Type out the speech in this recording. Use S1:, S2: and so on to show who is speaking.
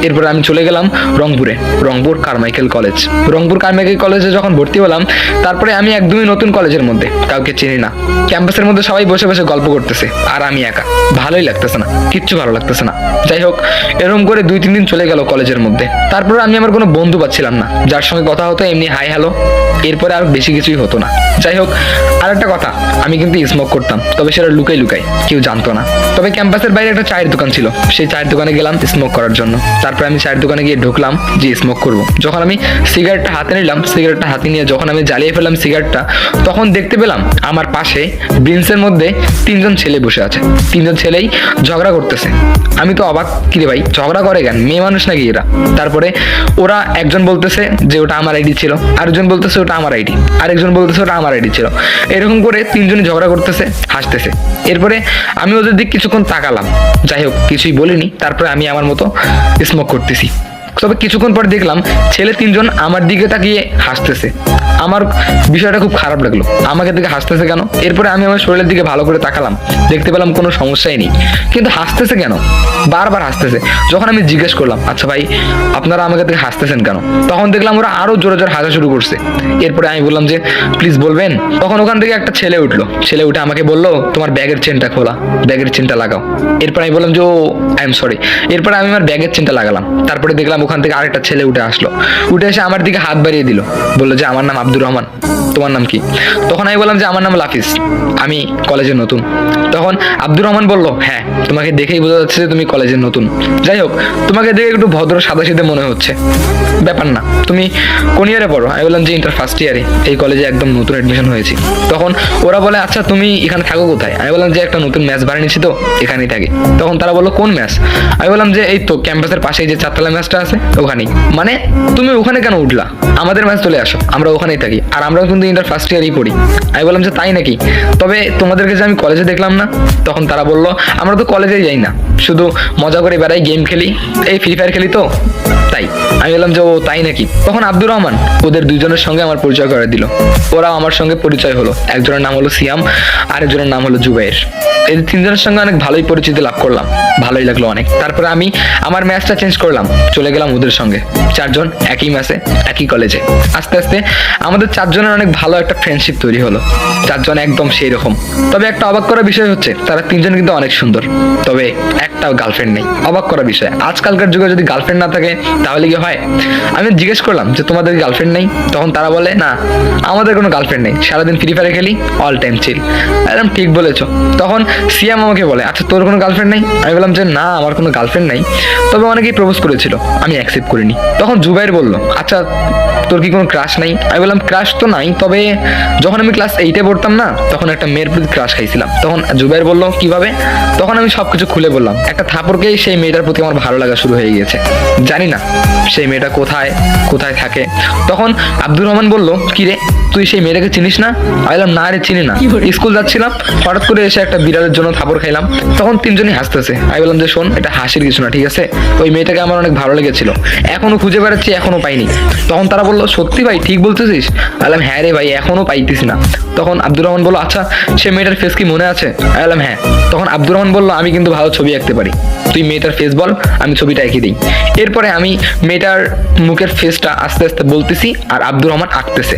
S1: এরপরে আমি চলে গেলাম Rangpur Carmichael college. Rangpur Carmichael কলেজে যখন ভর্তি হলাম, তারপরে আমি একদমই নতুন কলেজের মধ্যে, কাউকে চিনি না। ক্যাম্পাসের মধ্যে সবাই বসে বসে গল্প করতেছে আর আমি একা। ভালোই লাগতেছে না, কিচ্ছু ভালো লাগতেছে না। যাই হোক, এরকম করে 2-3 দিন চলে গেল কলেজের মধ্যে। তারপরে আমি আমার কোনো বন্ধু পাচ্ছিলাম না যার সঙ্গে কথা হতো এমনি হাই হ্যালো, এরপরে আর বেশি কিছুই হতো না। যাই হোক, আর একটা কথা, আমি কিন্তু স্মোক করতাম, তবে সেটা লুকাই কেউ জানতো না। তবে ক্যাম্পাসের বাইরে একটা চায়ের দোকান ছিল, সেই চায়ের দোকানে গেলাম স্মোক করার জন্য। তারপরে আমি চায়ের দোকানে গিয়ে ঢুকলাম যে স্মোক করব। যখন আমি সিগারেটটা হাতে নিলাম, সিগারেটটা হাতে নিয়ে যখন আমি জ্বালিয়ে ফেললাম সিগারেটটা, তখন দেখতে পেলাম আমার পাশে বেঞ্চের মধ্যে 3জন ছেলে বসে আছে। 3জন ছেলেই ঝগড়া করতেছে। আমি তো অবাক, কিরে ভাই ঝগড়া করে কেন, মেয়ে মানুষ নাকি এরা? তারপরে ওরা একজন বলতেছে যে ওটা আমার আইডি ছিল, আরেকজন বলতেছে ওটা আমার আইডি, আরেকজন বলতেছে ওটা আমার আইডি ছিল। এরকম করে 3জনই ঝগড়া করতেছে, হাসতেছে। এরপরে আমি ওদের দিক কিছুক্ষণ তাকালাম, যাই হোক কিছুই বলিনি। তারপরে আমি আমার মতো স্মোক করতেছি। তবে কিছুক্ষণ পর দেখলাম ছেলে 3জন আমার দিকে তাকিয়ে হাসতেছে। আমার বিষয়টা খুব খারাপ লাগলো, আমাকে দিকে হাসতেছে কেন? এরপরে আমি আমার শরীরের দিকে ভালো করে তাকালাম, দেখতে পেলাম কোনো সমস্যাই নেই, কিন্তু হাসতেছে কেন? বারবার হাসতেছে। যখন আমি জিজ্ঞেস করলাম, আচ্ছা ভাই আপনারা আমাকে দিকে হাসতেছেন কেন, তখন দেখলাম ওরা আরো জোরে জোরে হাসা শুরু করছে। এরপরে আমি বললাম যে প্লিজ বলবেন। তখন ওখান থেকে একটা ছেলে উঠলো, ছেলে উঠে আমাকে বললো তোমার ব্যাগের চেনটা খোলা, ব্যাগের চেনটা লাগাও। এরপর আমি বললাম যে ও আই এম সরি। এরপরে আমি আমার ব্যাগের চেনটা লাগালাম। তারপরে দেখলাম ওখান থেকে আরেকটা ছেলে উঠে আসলো, উঠে এসে আমার দিকে হাত বাড়িয়ে দিল, বললো যে আমার নাম আব্দুর রহমান, তোমার নাম কি? তখন আমি বললাম যে আমার নাম লাফিজ, আমি কলেজে নতুন। তখন আব্দুর রহমান বললো হ্যাঁ তোমাকে দেখেই বোঝা যাচ্ছে যে তুমি কলেজে নতুন। যাই হোক, তোমাকে দেখে একটু ভদ্র সাদাসিধে মনে হচ্ছে, ব্যাপার না। তুমি কোন ইয়ারে পড়ো? আমি বললাম যে ইন্টার ফার্স্ট ইয়ারে, এই কলেজে একদম নতুন অ্যাডমিশন হয়েছি। তখন ওরা বলে আচ্ছা তুমি এখানে থাকো কোথায়? আমি বললাম যে একটা নতুন ম্যাচ ভাড়া নিয়েছি তো এখানেই থাকি। তখন তারা বললো কোন ম্যাচ? আমি বললাম যে এই তো ক্যাম্পাসের পাশেই যে 4তলা ম্যাচটা আছে ওখানেই। মানে তুমি ওখানে কেন উঠলা? আমাদের ম্যাচ চলে আসো, আমরা ওখানেই থাকি, আর আমরাও কিন্তু ইন্টার ফার্স্ট ইয়ারেই পড়ি। আমি বললাম যে তাই নাকি? তবে তোমাদেরকে যে আমি কলেজে দেখলাম না। তখন তারা বললো আমরা তো কলেজেই যাই না, শুধু মজা করে বেড়াই, গেম খেলি, এই ফ্রি ফায়ার খেলি তো তাই। আমি বললাম যে ও তাই নাকি? তখন আব্দুর রহমান ওদের 2জনের সঙ্গে আমার পরিচয় করে দিল। ওরাও আমার সঙ্গে পরিচয় হলো, একজনের নাম হলো সিয়াম, আরেকজনের নাম হলো জুবাইর। এই 3জনের সঙ্গে অনেক ভালোই পরিচিতি লাভ করলাম, ভালোই লাগলো অনেক। তারপরে আমি আমার ম্যাচটা চেঞ্জ করলাম, চলে গেলাম ওদের সঙ্গে। 4জন একই ম্যাচে একই কলেজে। আস্তে আস্তে আমাদের 4জনের অনেক ভালো একটা ফ্রেন্ডশিপ তৈরি হলো, 4জন একদম সেই রকম। তবে একটা অবাক করা বিষয় হচ্ছে তারা 3জন কিন্তু অনেক সুন্দর, তবে একটাও গার্লফ্রেন্ড নেই। অবাক করা বিষয়, আজকালকার যুগে যদি গার্লফ্রেন্ড না থাকে তাহলে কি হয়? আমি জিজ্ঞেস করলাম যে তোমাদের গার্লফ্রেন্ড নেই? তখন তারা বলে না আমাদের কোনো গার্লফ্রেন্ড নেই, সারাদিন ফ্রি ফায়ার খেলি, অল টাইম চিল। একদম ঠিক বলেছো। তখন সিয়াম আমাকে বলে আচ্ছা তোর কোনো গার্লফ্রেন্ড নেই? আমি বললাম যে না আমার কোনো গার্লফ্রেন্ড নেই, তবে অনেকেই প্রপোজ করেছিল, আমি অ্যাকসেপ্ট করিনি। তখন জুবাইর বলল আচ্ছা তোর কি কোনো ক্রাশ নাই? আমি বললাম ক্রাশ তো নাই, তবে যখন আমি ক্লাস 8-এ পড়তাম না তখন একটা মেয়ের প্রতি ক্রাশ খাইছিলাম। তখন জুবাইর বলল কিভাবে? তখন আমি সবকিছু খুলে বললাম। একটা থাপড়কেই সেই মেয়েটার প্রতি আমার ভালো লাগা শুরু হয়ে গিয়েছে, জানি না সেই মেয়েটা কোথায় কোথায় থাকে। তখন আব্দুর রহমান বলল কি রে তুই সেই মেয়েটাকে চিনিস না? আমি বললাম না রে চিনি না, স্কুল যাচ্ছিলাম হঠাৎ করে এসে একটা বিড়ালের জন্য থাপড় খাইলাম। তখন 3জনই হাসতেছে। আমি বললাম যে শোন এটা হাসির কিছু না, ঠিক আছে? ওই মেয়েটাকে আমার অনেক ভালো লেগেছিল, এখনো খুঁজে বেড়াচ্ছি, এখনো পাইনি। তখন তারা বললো সত্যি ভাই ঠিক বলতেছিস? বললাম হ্যাঁ রে ভাই এখনো পাইতেছি না। তখন আব্দুর রহমান বললো আচ্ছা সে মেয়েটার ফেস কি মনে আছে? আমি বললাম হ্যাঁ। তখন আব্দুর রহমান বললো আমি কিন্তু ভালো ছবি আঁকতে পারি, তুই মেয়েটার ফেস বল আমি ছবিটা এঁকে দিই। এরপরে আমি মেয়েটার মুখের ফেসটা আস্তে আস্তে বলতেছি আর আব্দুর রহমান আঁকতেছে।